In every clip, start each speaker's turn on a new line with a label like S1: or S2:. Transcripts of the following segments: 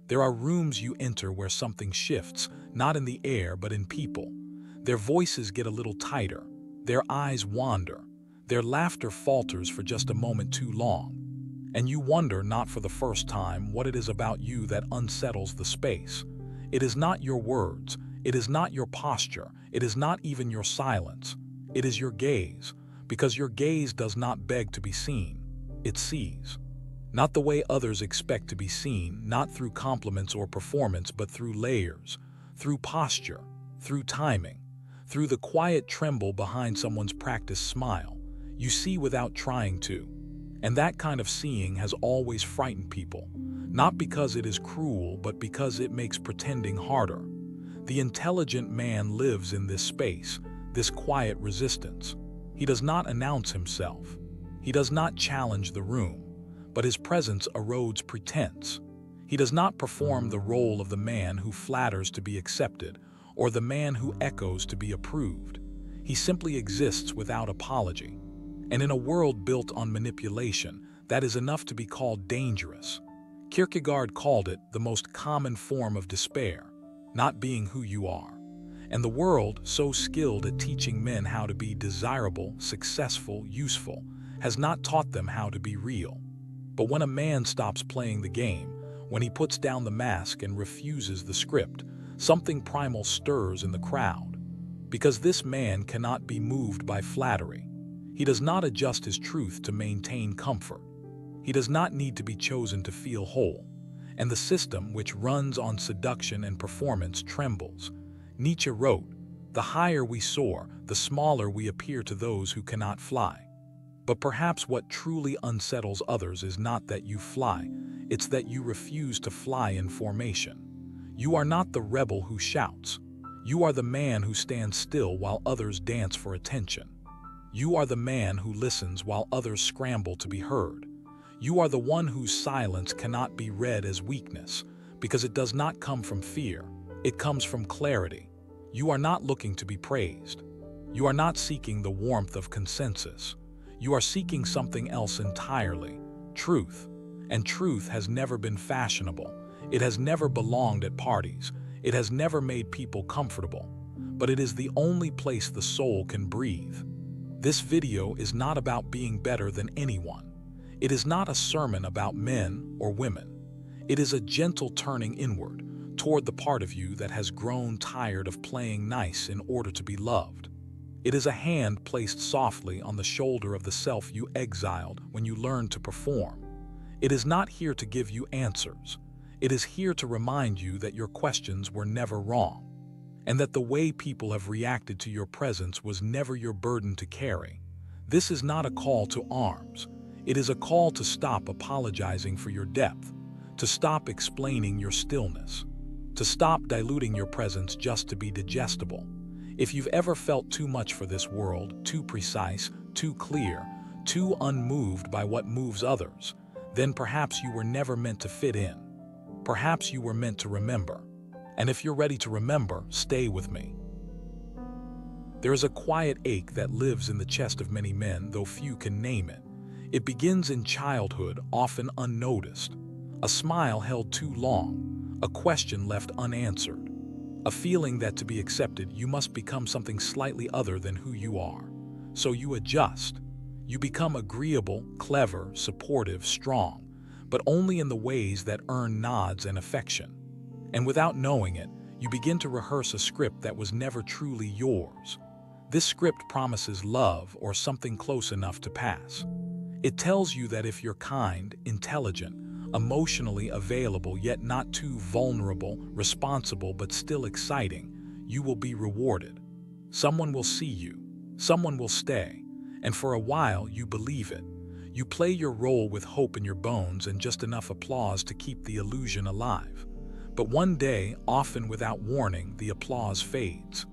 S1: There are rooms you enter where something shifts, not in the air but in people. Their voices get a little tighter, their eyes wander, their laughter falters for just a moment too long. And you wonder, not for the first time, what it is about you that unsettles the space. It is not your words, it is not your posture, it is not even your silence. It is your gaze, because your gaze does not beg to be seen, it sees. Not the way others expect to be seen, not through compliments or performance, but through layers, through posture, through timing, through the quiet tremble behind someone's practiced smile. You see without trying to. And that kind of seeing has always frightened people, not because it is cruel, but because it makes pretending harder. The intelligent man lives in this space, this quiet resistance. He does not announce himself. He does not challenge the room, but his presence erodes pretense. He does not perform the role of the man who flatters to be accepted, or the man who echoes to be approved. He simply exists without apology. And in a world built on manipulation, that is enough to be called dangerous. Kierkegaard called it the most common form of despair, not being who you are. And the world, so skilled at teaching men how to be desirable, successful, useful, has not taught them how to be real. But when a man stops playing the game, when he puts down the mask and refuses the script, something primal stirs in the crowd. Because this man cannot be moved by flattery. He does not adjust his truth to maintain comfort. He does not need to be chosen to feel whole. And the system, which runs on seduction and performance, trembles. Nietzsche wrote, "The higher we soar, the smaller we appear to those who cannot fly." But perhaps what truly unsettles others is not that you fly, it's that you refuse to fly in formation. You are not the rebel who shouts. You are the man who stands still while others dance for attention. You are the man who listens while others scramble to be heard. You are the one whose silence cannot be read as weakness, because it does not come from fear, it comes from clarity. You are not looking to be praised. You are not seeking the warmth of consensus. You are seeking something else entirely, truth. And truth has never been fashionable. It has never belonged at parties. It has never made people comfortable. But it is the only place the soul can breathe. This video is not about being better than anyone. It is not a sermon about men or women. It is a gentle turning inward, toward the part of you that has grown tired of playing nice in order to be loved. It is a hand placed softly on the shoulder of the self you exiled when you learned to perform. It is not here to give you answers. It is here to remind you that your questions were never wrong, and that the way people have reacted to your presence was never your burden to carry. This is not a call to arms. It is a call to stop apologizing for your depth, to stop explaining your stillness, to stop diluting your presence just to be digestible. If you've ever felt too much for this world, too precise, too clear, too unmoved by what moves others, then perhaps you were never meant to fit in. Perhaps you were meant to remember. And if you're ready to remember, stay with me. There is a quiet ache that lives in the chest of many men, though few can name it. It begins in childhood, often unnoticed. A smile held too long, a question left unanswered, a feeling that to be accepted you must become something slightly other than who you are. So you adjust. You become agreeable, clever, supportive, strong, but only in the ways that earn nods and affection. And without knowing it, you begin to rehearse a script that was never truly yours. This script promises love or something close enough to pass. It tells you that if you're kind, intelligent, emotionally available yet not too vulnerable, responsible but still exciting, you will be rewarded. Someone will see you, someone will stay, and for a while you believe it. You play your role with hope in your bones and just enough applause to keep the illusion alive. But one day, often without warning, the applause fades.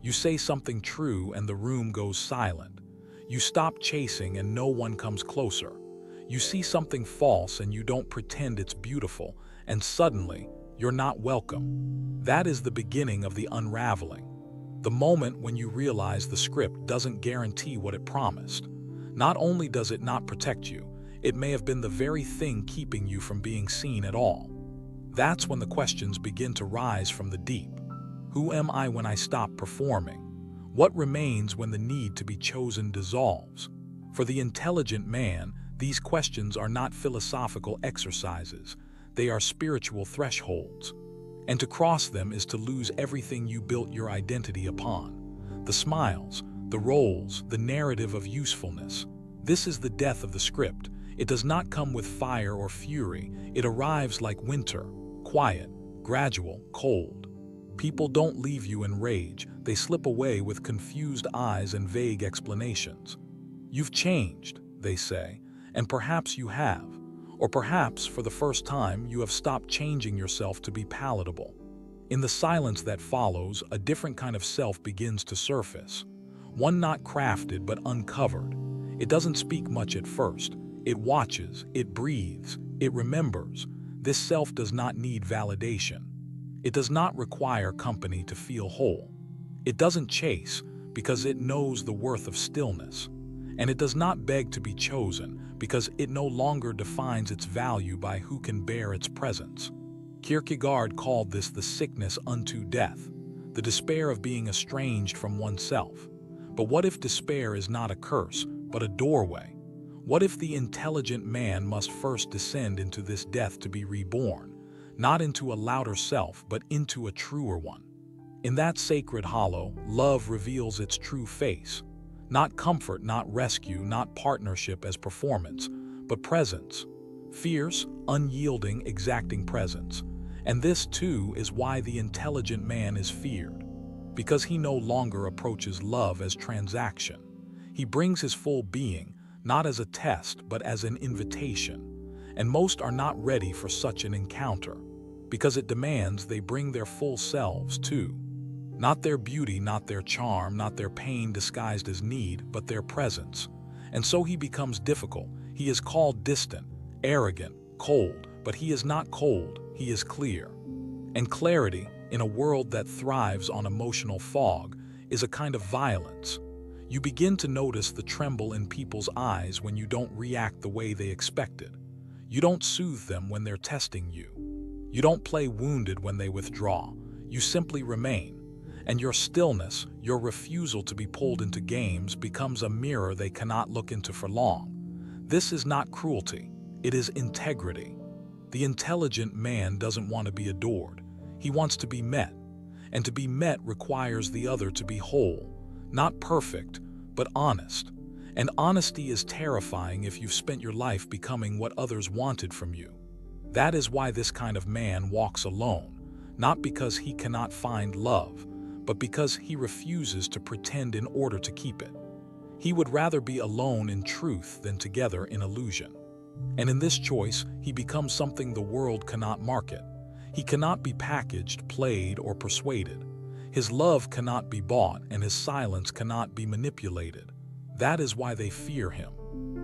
S1: You say something true and the room goes silent. You stop chasing and no one comes closer. You see something false and you don't pretend it's beautiful, and suddenly, you're not welcome. That is the beginning of the unraveling. The moment when you realize the script doesn't guarantee what it promised. Not only does it not protect you, it may have been the very thing keeping you from being seen at all. That's when the questions begin to rise from the deep. Who am I when I stop performing? What remains when the need to be chosen dissolves? For the intelligent man, these questions are not philosophical exercises. They are spiritual thresholds. And to cross them is to lose everything you built your identity upon. The smiles, the roles, the narrative of usefulness. This is the death of the script. It does not come with fire or fury. It arrives like winter, quiet, gradual, cold. People don't leave you in rage. They slip away with confused eyes and vague explanations. You've changed, they say, and perhaps you have. Or perhaps, for the first time, you have stopped changing yourself to be palatable. In the silence that follows, a different kind of self begins to surface. One not crafted but uncovered. It doesn't speak much at first. It watches, it breathes, it remembers. This self does not need validation. It does not require company to feel whole. It doesn't chase because it knows the worth of stillness. And it does not beg to be chosen because it no longer defines its value by who can bear its presence. Kierkegaard called this the sickness unto death, the despair of being estranged from oneself. But what if despair is not a curse, but a doorway? What if the intelligent man must first descend into this death to be reborn, not into a louder self, but into a truer one? In that sacred hollow, love reveals its true face. Not comfort, not rescue, not partnership as performance, but presence. Fierce, unyielding, exacting presence. And this, too, is why the intelligent man is feared. Because he no longer approaches love as transaction. He brings his full being, not as a test, but as an invitation. And most are not ready for such an encounter. Because it demands they bring their full selves, too. Not their beauty, not their charm, not their pain disguised as need, but their presence. And so he becomes difficult. He is called distant, arrogant, cold, but he is not cold, he is clear. And clarity, in a world that thrives on emotional fog, is a kind of violence. You begin to notice the tremble in people's eyes when you don't react the way they expected. You don't soothe them when they're testing you. You don't play wounded when they withdraw. You simply remain. And your stillness, your refusal to be pulled into games, becomes a mirror they cannot look into for long. This is not cruelty, it is integrity. The intelligent man doesn't want to be adored, he wants to be met. And to be met requires the other to be whole, not perfect, but honest. And honesty is terrifying if you've spent your life becoming what others wanted from you. That is why this kind of man walks alone, not because he cannot find love, but because he refuses to pretend in order to keep it. He would rather be alone in truth than together in illusion. And in this choice, he becomes something the world cannot market. He cannot be packaged, played, or persuaded. His love cannot be bought, and his silence cannot be manipulated. That is why they fear him.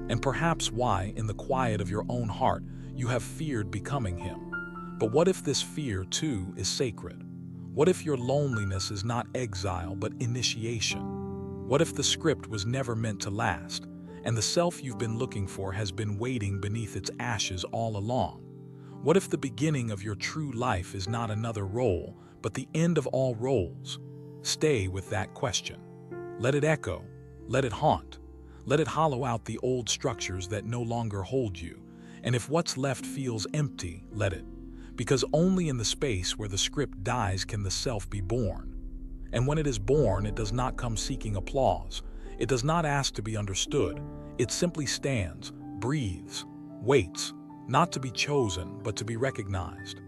S1: And perhaps why, in the quiet of your own heart, you have feared becoming him. But what if this fear, too, is sacred? What if your loneliness is not exile but initiation? What if the script was never meant to last, and the self you've been looking for has been waiting beneath its ashes all along? What if the beginning of your true life is not another role, but the end of all roles? Stay with that question. Let it echo, let it haunt, let it hollow out the old structures that no longer hold you, and if what's left feels empty, let it. Because only in the space where the script dies can the self be born. And when it is born, it does not come seeking applause. It does not ask to be understood. It simply stands, breathes, waits, not to be chosen, but to be recognized.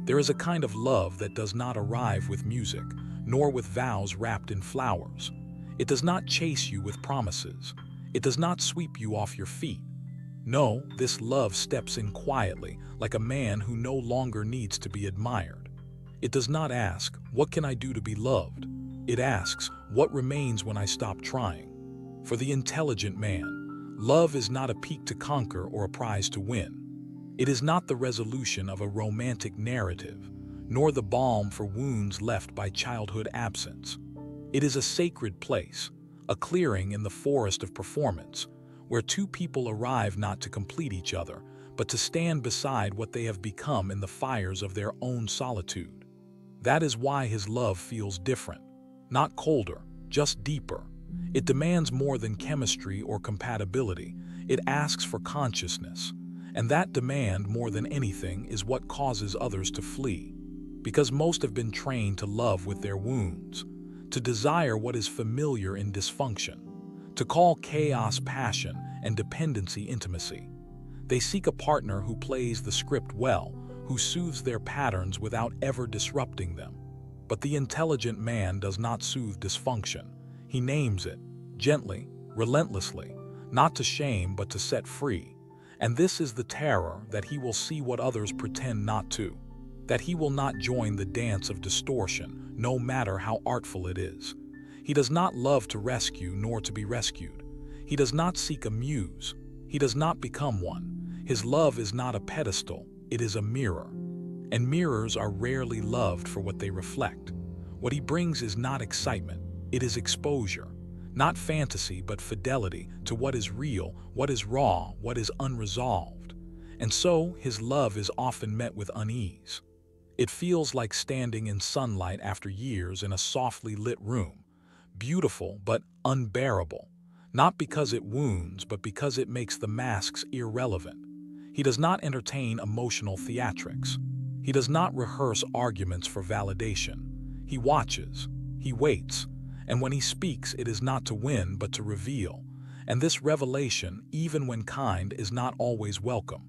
S1: There is a kind of love that does not arrive with music, nor with vows wrapped in flowers. It does not chase you with promises. It does not sweep you off your feet. No, this love steps in quietly, like a man who no longer needs to be admired. It does not ask, "What can I do to be loved?" It asks, "What remains when I stop trying?" For the intelligent man, love is not a peak to conquer or a prize to win. It is not the resolution of a romantic narrative, nor the balm for wounds left by childhood absence. It is a sacred place, a clearing in the forest of performance, where two people arrive not to complete each other, but to stand beside what they have become in the fires of their own solitude. That is why his love feels different, not colder, just deeper. It demands more than chemistry or compatibility. It asks for consciousness. And that demand, more than anything, is what causes others to flee. Because most have been trained to love with their wounds, to desire what is familiar in dysfunction, to call chaos passion and dependency intimacy. They seek a partner who plays the script well, who soothes their patterns without ever disrupting them. But the intelligent man does not soothe dysfunction. He names it, gently, relentlessly, not to shame but to set free. And this is the terror, that he will see what others pretend not to, that he will not join the dance of distortion, no matter how artful it is. He does not love to rescue nor to be rescued. He does not seek a muse. He does not become one. His love is not a pedestal, it is a mirror. And mirrors are rarely loved for what they reflect. What he brings is not excitement, it is exposure. Not fantasy, but fidelity to what is real, what is raw, what is unresolved. And so, his love is often met with unease. It feels like standing in sunlight after years in a softly lit room, beautiful but unbearable, not because it wounds, but because it makes the masks irrelevant. He does not entertain emotional theatrics. He does not rehearse arguments for validation. He watches, he waits, and when he speaks, it is not to win, but to reveal. And this revelation, even when kind, is not always welcome,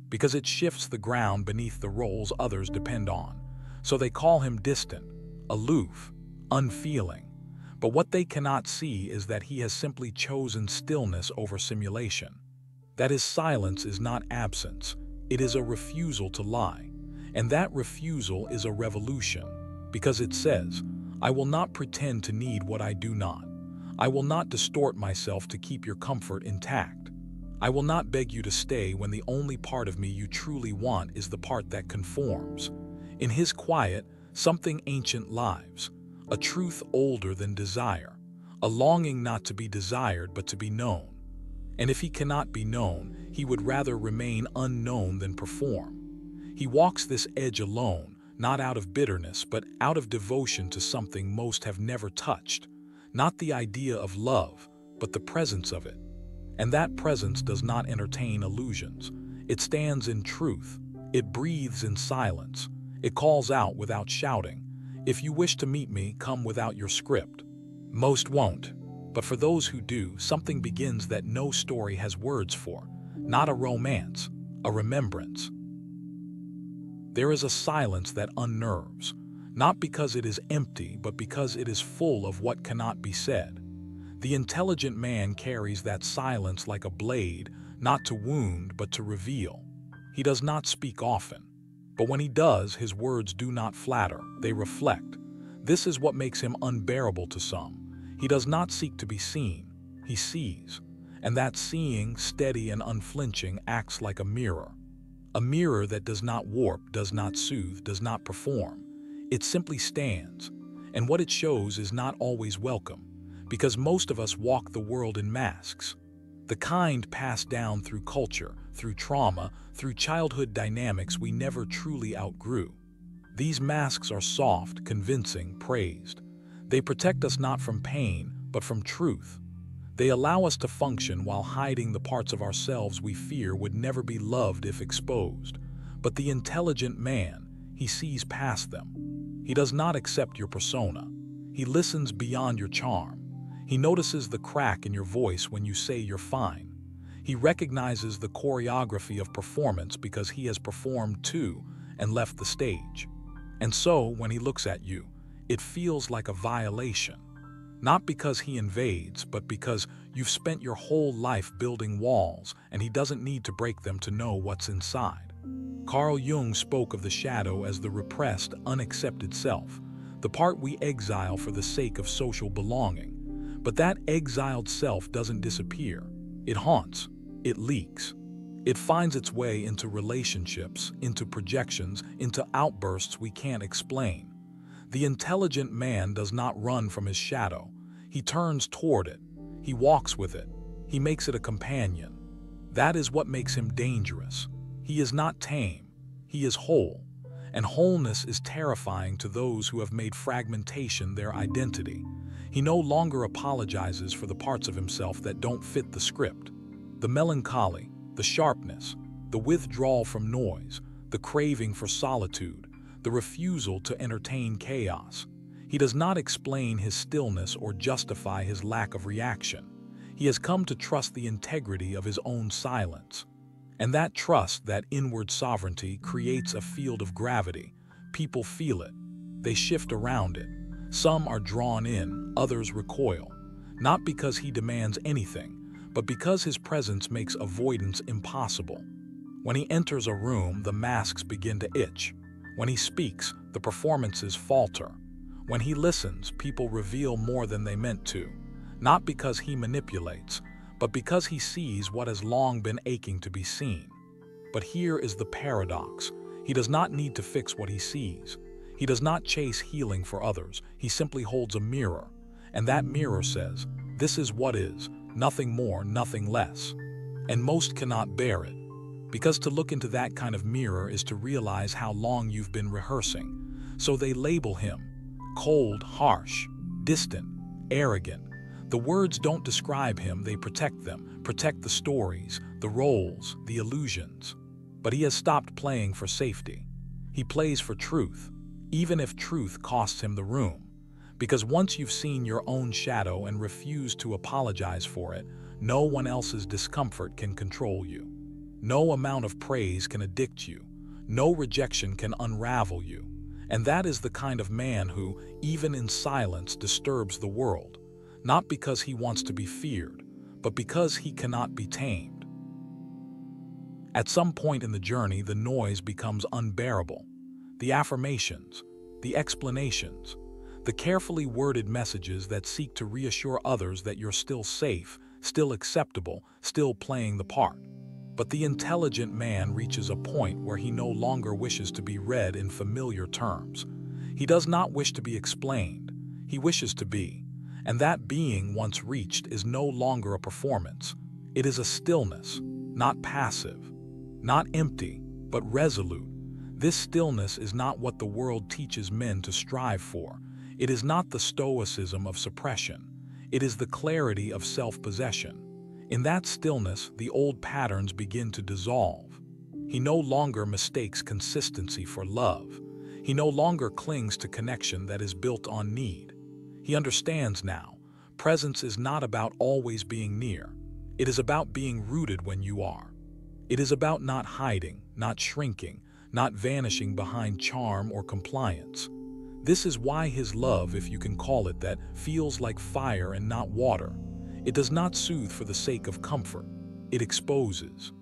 S1: because it shifts the ground beneath the roles others depend on. So they call him distant, aloof, unfeeling. But what they cannot see is that he has simply chosen stillness over simulation. That his silence is not absence, it is a refusal to lie. And that refusal is a revolution, because it says, I will not pretend to need what I do not. I will not distort myself to keep your comfort intact. I will not beg you to stay when the only part of me you truly want is the part that conforms. In his quiet, something ancient lives, a truth older than desire, a longing not to be desired but to be known. And if he cannot be known, he would rather remain unknown than perform. He walks this edge alone, not out of bitterness, but out of devotion to something most have never touched. Not the idea of love, but the presence of it. And that presence does not entertain illusions. It stands in truth. It breathes in silence. It calls out without shouting. If you wish to meet me, come without your script. Most won't. But for those who do, something begins that no story has words for. Not a romance, a remembrance. There is a silence that unnerves, not because it is empty, but because it is full of what cannot be said. The intelligent man carries that silence like a blade, not to wound, but to reveal. He does not speak often, but when he does, his words do not flatter, they reflect. This is what makes him unbearable to some. He does not seek to be seen, he sees. And that seeing, steady and unflinching, acts like a mirror. A mirror that does not warp, does not soothe, does not perform. It simply stands, and what it shows is not always welcome, because most of us walk the world in masks. The kind passed down through culture, through trauma, through childhood dynamics we never truly outgrew. These masks are soft, convincing, praised. They protect us not from pain, but from truth. They allow us to function while hiding the parts of ourselves we fear would never be loved if exposed. But the intelligent man, he sees past them. He does not accept your persona. He listens beyond your charm. He notices the crack in your voice when you say you're fine. He recognizes the choreography of performance because he has performed too and left the stage. And so, when he looks at you, it feels like a violation. Not because he invades, but because you've spent your whole life building walls and he doesn't need to break them to know what's inside. Carl Jung spoke of the shadow as the repressed, unaccepted self, the part we exile for the sake of social belonging. But that exiled self doesn't disappear. It haunts. It leaks. It finds its way into relationships, into projections, into outbursts we can't explain. The intelligent man does not run from his shadow. He turns toward it. He walks with it. He makes it a companion. That is what makes him dangerous. He is not tame, he is whole, and wholeness is terrifying to those who have made fragmentation their identity. He no longer apologizes for the parts of himself that don't fit the script. The melancholy, the sharpness, the withdrawal from noise, the craving for solitude, the refusal to entertain chaos. He does not explain his stillness or justify his lack of reaction. He has come to trust the integrity of his own silence. And that trust, that inward sovereignty, creates a field of gravity. People feel it. They shift around it. Some are drawn in, others recoil. Not because he demands anything, but because his presence makes avoidance impossible. When he enters a room, the masks begin to itch. When he speaks, the performances falter. When he listens, people reveal more than they meant to. Not because he manipulates, but because he sees what has long been aching to be seen. But here is the paradox. He does not need to fix what he sees. He does not chase healing for others. He simply holds a mirror. And that mirror says, "This is what is, nothing more, nothing less." And most cannot bear it. Because to look into that kind of mirror is to realize how long you've been rehearsing. So they label him cold, harsh, distant, arrogant. The words don't describe him, they protect them, protect the stories, the roles, the illusions. But he has stopped playing for safety. He plays for truth, even if truth costs him the room. Because once you've seen your own shadow and refused to apologize for it, no one else's discomfort can control you. No amount of praise can addict you. No rejection can unravel you. And that is the kind of man who, even in silence, disturbs the world. Not because he wants to be feared, but because he cannot be tamed. At some point in the journey, the noise becomes unbearable. The affirmations, the explanations, the carefully worded messages that seek to reassure others that you're still safe, still acceptable, still playing the part. But the intelligent man reaches a point where he no longer wishes to be read in familiar terms. He does not wish to be explained. He wishes to be. And that being, once reached, is no longer a performance. It is a stillness, not passive, not empty, but resolute. This stillness is not what the world teaches men to strive for. It is not the stoicism of suppression. It is the clarity of self-possession. In that stillness, the old patterns begin to dissolve. He no longer mistakes consistency for love. He no longer clings to connection that is built on need. He understands now, presence is not about always being near. It is about being rooted when you are. It is about not hiding, not shrinking, not vanishing behind charm or compliance. This is why his love, if you can call it that, feels like fire and not water. It does not soothe for the sake of comfort. It exposes.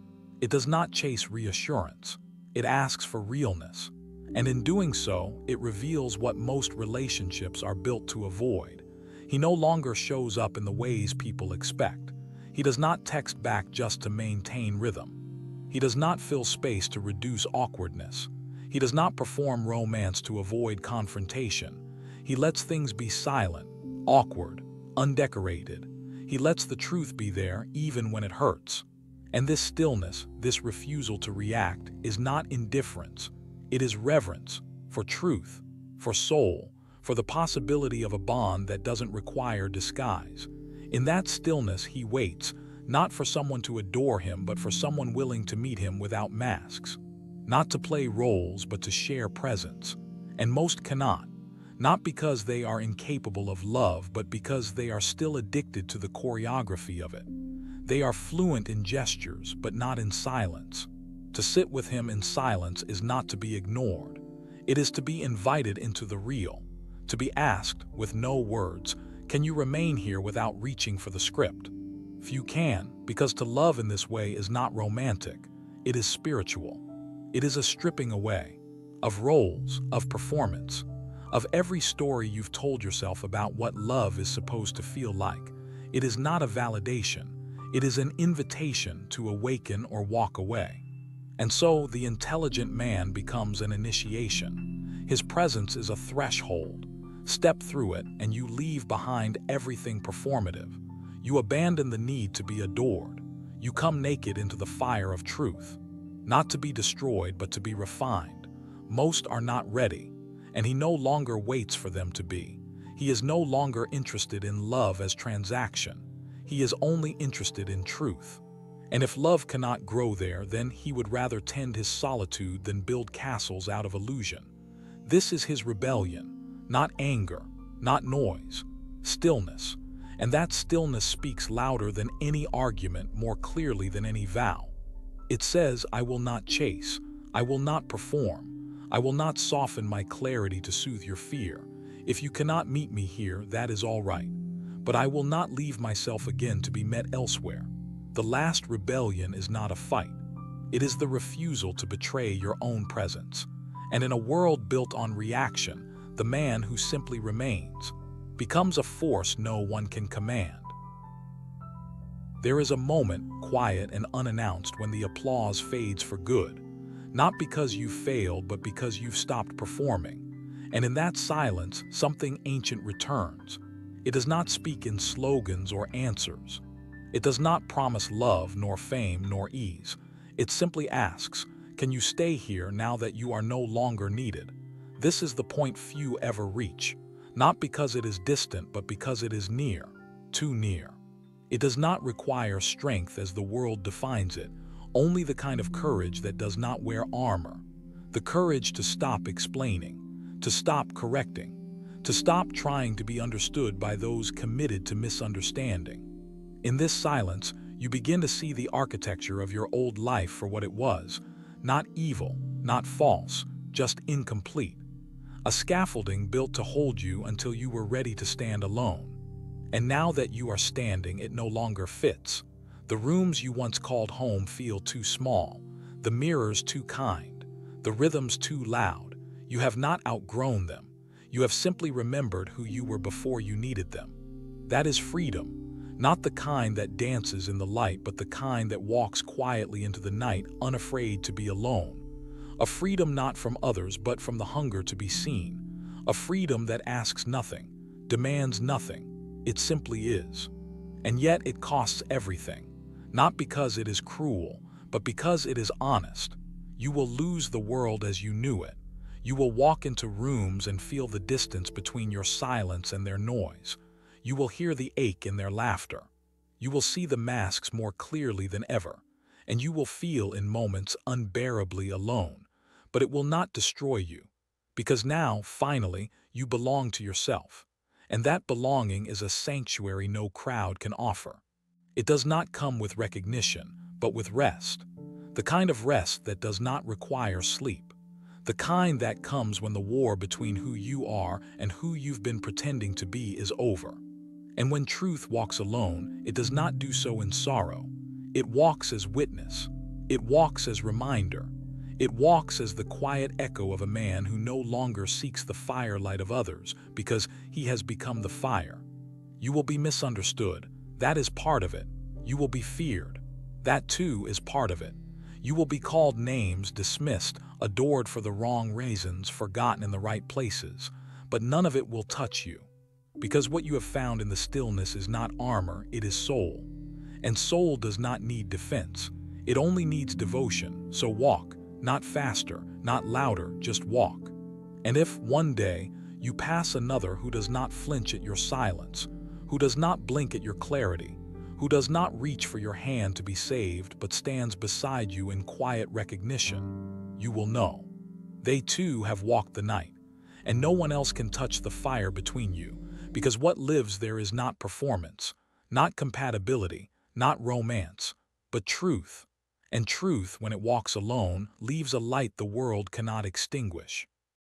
S1: It does not chase reassurance. It asks for realness. And in doing so, it reveals what most relationships are built to avoid. He no longer shows up in the ways people expect. He does not text back just to maintain rhythm. He does not fill space to reduce awkwardness. He does not perform romance to avoid confrontation. He lets things be silent, awkward, undecorated. He lets the truth be there even when it hurts. And this stillness, this refusal to react, is not indifference. It is reverence for truth, for soul, for the possibility of a bond that doesn't require disguise. In that stillness, he waits, not for someone to adore him, but for someone willing to meet him without masks. Not to play roles, but to share presence. And most cannot, not because they are incapable of love, but because they are still addicted to the choreography of it. They are fluent in gestures, but not in silence. To sit with him in silence is not to be ignored. It is to be invited into the real, to be asked, with no words, can you remain here without reaching for the script? Few can, because to love in this way is not romantic. It is spiritual. It is a stripping away of roles, of performance, of every story you've told yourself about what love is supposed to feel like. It is not a validation. It is an invitation to awaken or walk away. And so the intelligent man becomes an initiation. His presence is a threshold. Step through it and you leave behind everything performative. You abandon the need to be adored. You come naked into the fire of truth. not to be destroyed but to be refined. Most are not ready, and he no longer waits for them to be. He is no longer interested in love as transaction. He is only interested in truth. And if love cannot grow there, then he would rather tend his solitude than build castles out of illusion. This is his rebellion, not anger, not noise, stillness. And that stillness speaks louder than any argument, more clearly than any vow. It says, I will not chase, I will not perform, I will not soften my clarity to soothe your fear. If you cannot meet me here, that is all right. But I will not leave myself again to be met elsewhere. The last rebellion is not a fight. It is the refusal to betray your own presence. And in a world built on reaction, the man who simply remains becomes a force no one can command. There is a moment, quiet and unannounced, when the applause fades for good, not because you failed, but because you've stopped performing. And in that silence, something ancient returns. It does not speak in slogans or answers. It does not promise love, nor fame, nor ease. It simply asks, can you stay here now that you are no longer needed? This is the point few ever reach, not because it is distant, but because it is near, too near. It does not require strength as the world defines it, only the kind of courage that does not wear armor. The courage to stop explaining, to stop correcting, to stop trying to be understood by those committed to misunderstanding. In this silence, you begin to see the architecture of your old life for what it was, not evil, not false, just incomplete. A scaffolding built to hold you until you were ready to stand alone. And now that you are standing, it no longer fits. The rooms you once called home feel too small, the mirrors too kind, the rhythms too loud. You have not outgrown them. You have simply remembered who you were before you needed them. That is freedom, not the kind that dances in the light, but the kind that walks quietly into the night, unafraid to be alone. A freedom not from others, but from the hunger to be seen. A freedom that asks nothing, demands nothing. It simply is. And yet it costs everything. Not because it is cruel, but because it is honest. You will lose the world as you knew it. You will walk into rooms and feel the distance between your silence and their noise. You will hear the ache in their laughter. You will see the masks more clearly than ever. And you will feel in moments unbearably alone. But it will not destroy you. Because now, finally, you belong to yourself. And that belonging is a sanctuary no crowd can offer. It does not come with recognition, but with rest. The kind of rest that does not require sleep. The kind that comes when the war between who you are and who you've been pretending to be is over. And when truth walks alone, it does not do so in sorrow. It walks as witness. It walks as reminder. It walks as the quiet echo of a man who no longer seeks the firelight of others because he has become the fire. You will be misunderstood. That is part of it. You will be feared. That too is part of it. You will be called names, dismissed, adored for the wrong reasons, forgotten in the right places. But none of it will touch you. Because what you have found in the stillness is not armor, it is soul. And soul does not need defense. It only needs devotion. So walk, not faster, not louder, just walk. And if one day you pass another who does not flinch at your silence, who does not blink at your clarity, who does not reach for your hand to be saved but stands beside you in quiet recognition, you will know. They too have walked the night, and no one else can touch the fire between you, because what lives there is not performance, not compatibility, not romance, but truth. And truth, when it walks alone, leaves a light the world cannot extinguish.